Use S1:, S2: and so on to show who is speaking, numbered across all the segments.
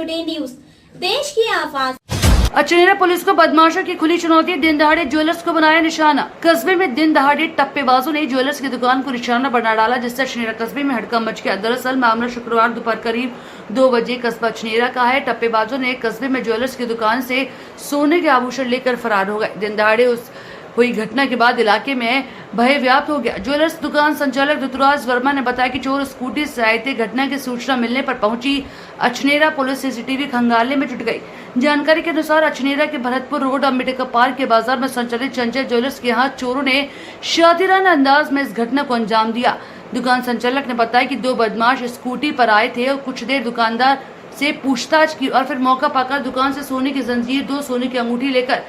S1: Today news, देश की आवाज।
S2: अचनेरा पुलिस को बदमाशों की खुली चुनौती, दिन दहाड़े ज्वेलर्स को बनाया निशाना। कस्बे में दिन दहाड़े टप्पेबाजों ने ज्वेलर्स की दुकान को निशाना बना डाला, जिससे अचनेरा कस्बे में हड़कंप मच गया। दरअसल मामला शुक्रवार दोपहर करीब 2 बजे कस्बा अचनेरा का है। टप्पेबाजों ने कस्बे में ज्वेलर्स की दुकान से सोने के आभूषण लेकर फरार हो गए। दिन दहाड़े हुई घटना के बाद इलाके में भय व्याप्त हो गया। ज्वेलर्स दुकान संचालक ऋतुराज वर्मा ने बताया कि चोर स्कूटी से आए थे। घटना की सूचना मिलने पर पहुंची अचनेरा पुलिस सीसीटीवी खंगालने में जुट गई। जानकारी के अनुसार अचनेरा के भरतपुर रोड अम्बेडकर पार्क के बाजार में संचालित चंचल ज्वेलर्स के यहाँ चोरों ने शातिराना अंदाज में इस घटना को अंजाम दिया। दुकान संचालक ने बताया कि 2 बदमाश स्कूटी पर आए थे और कुछ देर दुकानदार से पूछताछ की और फिर मौका पाकर दुकान से सोने की जंजीर, 2 सोने की अंगूठी लेकर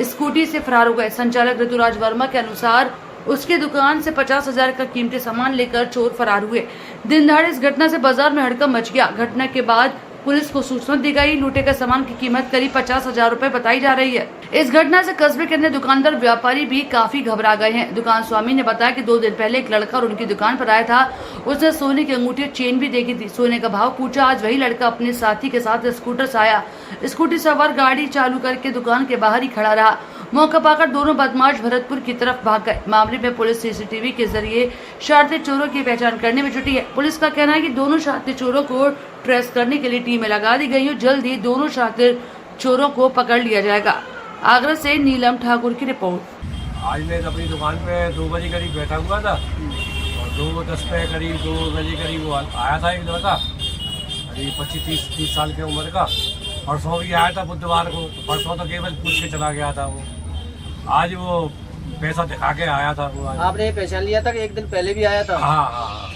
S2: स्कूटी से फरार हो गए। संचालक ऋतुराज वर्मा के अनुसार उसकी दुकान से 50,000 का कीमती सामान लेकर चोर फरार हुए। दिन दहाड़े इस घटना से बाजार में हड़कंप मच गया। घटना के बाद पुलिस को सूचना दी गई। लूटे गए सामान की कीमत करीब 50,000 रुपए बताई जा रही है। इस घटना से कस्बे के अन्य दुकानदार व्यापारी भी काफी घबरा गए हैं। दुकान स्वामी ने बताया कि 2 दिन पहले एक लड़का और उनकी दुकान पर आया था। उसने सोने की अंगूठी और चेन भी देखी थी। सोने का भाव पूछा। आज वही लड़का अपने साथी के साथ स्कूटर से आया। स्कूटी सवार गाड़ी चालू करके दुकान के बाहर ही खड़ा रहा। मौका पाकर दोनों बदमाश भरतपुर की तरफ भाग गए। मामले में पुलिस सीसीटीवी के जरिए शातिर चोरों की पहचान करने में जुटी है। पुलिस का कहना है कि दोनों शातिर चोरों को ट्रेस करने के लिए टीमें लगा दी गई हैं। जल्द ही दोनों शातिर चोरों को पकड़ लिया जाएगा। आगरा से नीलम ठाकुर की रिपोर्ट।
S3: आज मैं अपनी दुकान पे 2 बजे करीब बैठा हुआ था और 2:10 पे करीब 2 बजे करीब वो आया था एक लड़का, करीब 25-30 साल की उम्र का। परसों भी आया था बुधवार को। परसों तो केवल पूछ के चला गया था वो। आज वो पैसा दिखा के आया था वो।
S4: आपने पहचान लिया था कि एक दिन पहले भी आया था?
S3: हाँ।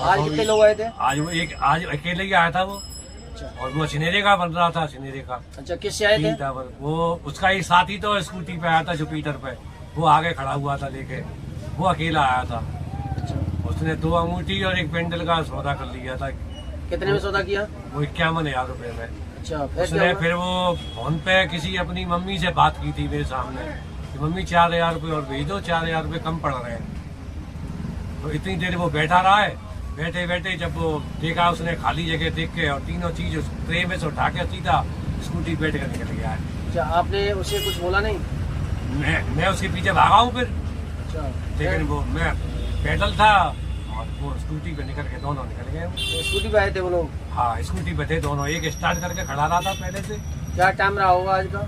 S4: आज कितने लोग आए थे?
S3: आज अकेले ही आया था वो। और वो सिनेरे का बन रहा था, सिनेरे का।
S4: अच्छा, किससे आए थे?
S3: वो उसका ही साथी तो स्कूटी पे आया था जुपिटर पे। वो आगे खड़ा हुआ था लेके। वो अकेला आया था। उसने 2 अंगूठी और 1 पेंडल का सौदा कर लिया था।
S4: कितने में सौदा किया?
S3: वो 51,000 रुपए में।
S4: अच्छा,
S3: उसने फिर वो फोन पे किसी अपनी मम्मी से बात की थी मेरे सामने कि मम्मी 4,000 रुपये और भेज दो, 4,000 रुपये कम पड़ रहे हैं। तो इतनी देर वो बैठा रहा है। बैठे बैठे जब वो देखा उसने खाली जगह देख के और तीनों चीज उस ट्रे में से उठा के सीधा स्कूटी बैठ कर निकल गया है।
S4: अच्छा, आपने उसे कुछ बोला नहीं?
S3: मैं उसके पीछे भागा हूँ फिर।
S4: अच्छा,
S3: लेकिन वो मैं पैदल था और वो स्कूटी पे निकल के दोनों निकल गए।
S4: तो स्कूटी पे आए थे वो लोग?
S3: हाँ, स्कूटी पे थे दोनों। एक स्टार्ट करके खड़ा रहा था पहले से।
S4: क्या टाइम रहा होगा आज का?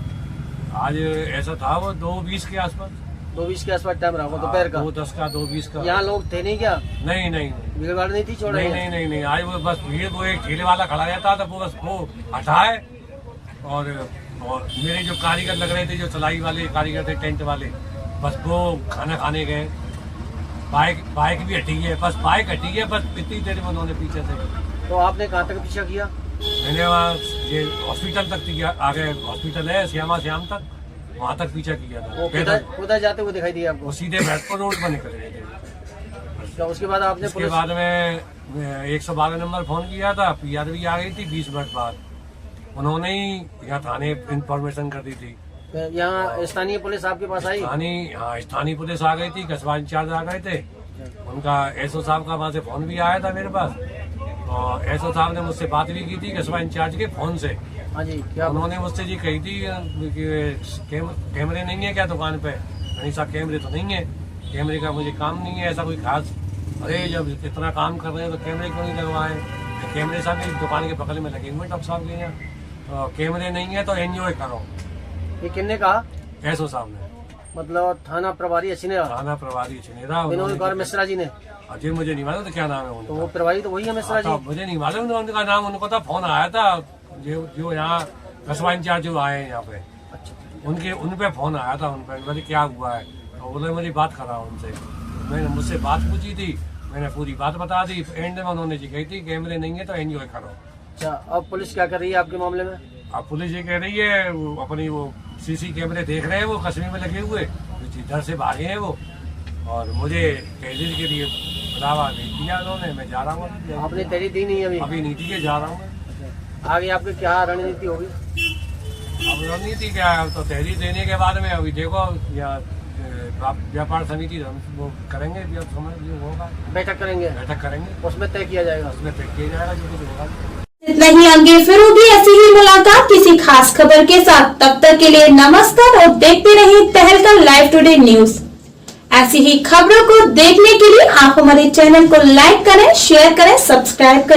S3: आज ऐसा था वो 2:20 के आसपास।
S4: 2:20 के आसपास टाइम रहा होगा दोपहर का?
S3: 2:10 का, 2:20 का।
S4: यहाँ लोग थे नहीं क्या?
S3: नहीं।
S4: भीड़ भाड़ नहीं थी? छोड़
S3: नहीं। आज वो बस भीड़, वो एक ठेले वाला खड़ा रहता था, वो बस वो हटाए और मेरे जो कारीगर लग रहे थे, जो सलाई वाले कारीगर थे, टेंट वाले, बस वो खाना खाने गए। बाइक भी हटी है, बस बाइक हटी है, बस इतनी देर में उन्होंने पीछे से।
S4: तो आपने कहाँ तक पीछा किया?
S3: मैंने वहाँ ये हॉस्पिटल तक किया। आगे हॉस्पिटल है श्याम तक, वहाँ तक पीछा किया था।
S4: उधर जाते हुए दिखाई दिया आपको?
S3: वो सीधे भरतपुर रोड पर निकल गए थे।
S4: तो उसके बाद आपने
S3: उसके बाद में 112 नंबर फोन किया था। PR भी आ गई थी 20 मिनट बाद। उन्होंने ही यहाँ थाने इंफॉर्मेशन कर दी थी।
S4: यहाँ स्थानीय पुलिस आपके पास आई?
S3: स्थानीय पुलिस आ गई थी, कस्बा इंचार्ज आ गए थे। उनका SO साहब का वहाँ से फोन भी आया था मेरे पास और SO साहब ने मुझसे बात भी की थी कस्बा इंचार्ज के फोन से।
S4: हाँ जी, क्या
S3: उन्होंने मुझसे जी कही थी कि कैमरे नहीं है क्या दुकान पे? नहीं साहब, कैमरे तो नहीं है। कैमरे का मुझे काम नहीं है ऐसा कोई खास। अरे जब इतना काम कर रहे हैं तो कैमरे क्यों नहीं लगवाए? कैमरे साहब की दुकान के बगल में लगे हुए डॉक्टर साहब के यहाँ। तो कैमरे नहीं है तो एंजॉय करो।
S4: ये किसने कहा?
S3: SO साहब ने।
S4: मतलब थाना प्रभारी अचनेरा?
S3: थाना प्रभारी अचनेरा।
S4: मिश्रा जी ने?
S3: अजय, मुझे नहीं मालूम तो क्या नाम है उनका।
S4: तो वो प्रभारी तो वही है मिश्रा जी?
S3: मुझे नहीं मालूम उनका नाम। उनको तो फोन आया था जो यहाँ कस्बा इंचार्ज जो आए हैं यहाँ पे। अच्छा, उन पे फोन आया था। उन पे क्या हुआ है तो उन्होंने मेरी बात करा उनसे। मैंने मुझझसे बात पूछी थी, मैंने पूरी बात बता दी। एंड में उन्होंने जी कही थी कैमरे नहीं है तो एंजॉय करो।
S4: अच्छा, अब पुलिस क्या कर रही है आपके मामले में?
S3: अब पुलिस ये कह रही है वो अपनी वो CC कैमरे देख रहे हैं, वो कस्बे में लगे हुए, इधर से भागे हैं वो। और मुझे तहरीर के लिए बुलावा भेज दिया उन्होंने। मैं जा रहा हूँ।
S4: आपने तहरीर दी नहीं? अभी
S3: नहीं दी है, जा रहा हूँ।
S4: आगे आपकी क्या रणनीति होगी?
S3: अब रणनीति क्या है? तो तहरीर देने के बाद में अभी देखो या व्यापार समिति वो करेंगे, जब समझ जो होगा
S4: बैठक करेंगे।
S3: उसमें
S4: तय किया जाएगा।
S3: उसमें तय किया जाएगा जो कुछ होगा।
S1: नहीं आगे फिर होगी ऐसी ही मुलाकात किसी खास खबर के साथ। तब तक के लिए नमस्कार और देखते रहिए तहलका लाइव टुडे न्यूज। ऐसी ही खबरों को देखने के लिए आप हमारे चैनल को लाइक करें, शेयर करें, सब्सक्राइब करें।